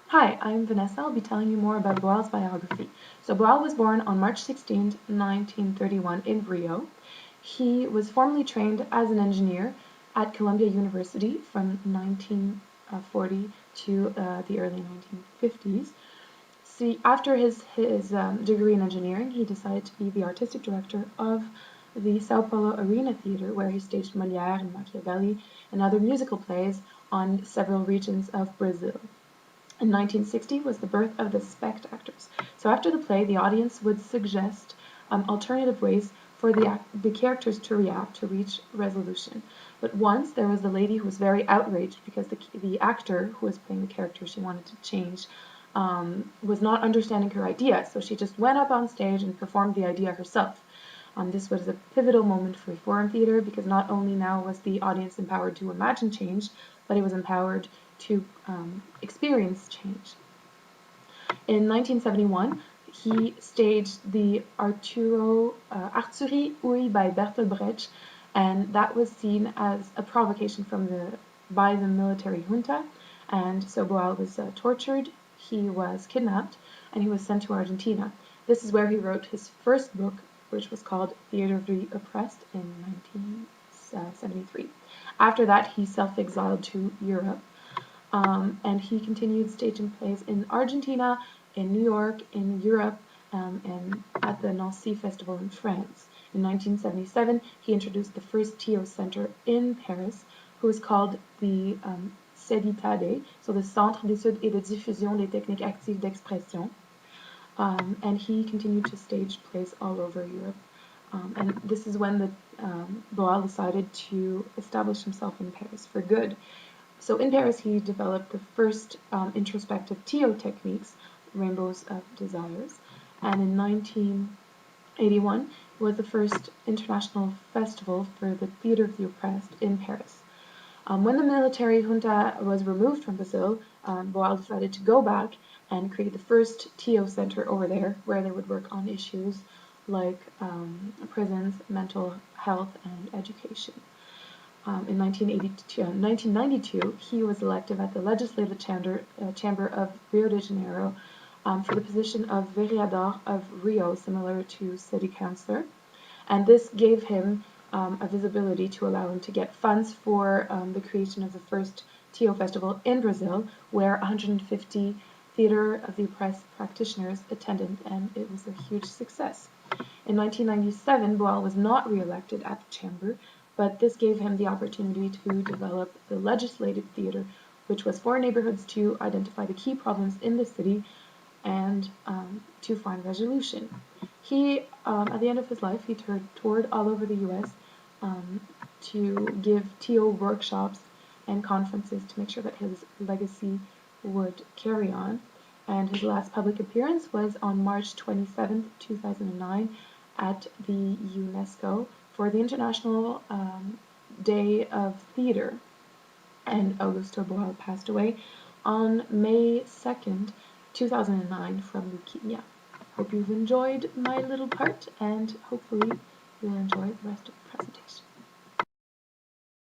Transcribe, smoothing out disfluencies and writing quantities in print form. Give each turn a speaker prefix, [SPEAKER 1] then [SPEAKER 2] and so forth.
[SPEAKER 1] Hi, I'm Vanessa. I'll be telling you more about Boal's biography. So Boal was born on March 16, 1931 in Rio. He was formally trained as an engineer at Columbia University from 1940 to the early 1950s. See, after his degree in engineering, he decided to be the artistic director of the Sao Paulo Arena Theater, where he staged Molière and Machiavelli and other musical plays on several regions of Brazil. In 1960 was the birth of the Spect actors. So after the play, the audience would suggest alternative ways for the characters to react to reach resolution. But once there was the lady who was very outraged because the actor who was playing the character she wanted to change was not understanding her idea. So she just went up on stage and performed the idea herself. This was a pivotal moment for foreign theater because not only now was the audience empowered to imagine change, but it was empowered to experience change. In 1971, he staged the Arthurie Ouille by Bertolt Brecht, and that was seen as a provocation by the military junta. And so Boal was tortured, he was kidnapped, and he was sent to Argentina. This is where he wrote his first book, which was called Theatre of the Oppressed in 1973. After that, he self-exiled to Europe, and he continued staging plays in Argentina, in New York, in Europe, and at the Nancy Festival in France. In 1977, he introduced the first TO Center in Paris, who was called the CEDITADE, so the Centre d'études et de diffusion des techniques actives d'expression. And he continued to stage plays all over Europe. And this is when Boal decided to establish himself in Paris for good. So in Paris, he developed the first introspective TO techniques, Rainbows of Desires, and in 1981 was the first international festival for the Theatre of the Oppressed in Paris. When the military junta was removed from Brazil, Boal decided to go back and create the first TO center over there, where they would work on issues like prisons, mental health, and education. In 1992, he was elected at the Legislative Chamber of Rio de Janeiro for the position of Vereador of Rio, similar to city councillor. And this gave him a visibility to allow him to get funds for the creation of the first TO festival in Brazil, where 150 Theatre of the Oppressed practitioners attended, and it was a huge success. In 1997, Boal was not re-elected at the chamber, but this gave him the opportunity to develop the legislative theater, which was for neighborhoods to identify the key problems in the city and to find resolution. He, at the end of his life, he toured all over the U.S. To give TO workshops and conferences to make sure that his legacy would carry on. And his last public appearance was on March 27, 2009 at the UNESCO for the International Day of Theater. And Augusto Boal passed away on May 2nd, 2009 from leukemia. Hope you've enjoyed my little part, and hopefully you'll enjoy the rest of the presentation.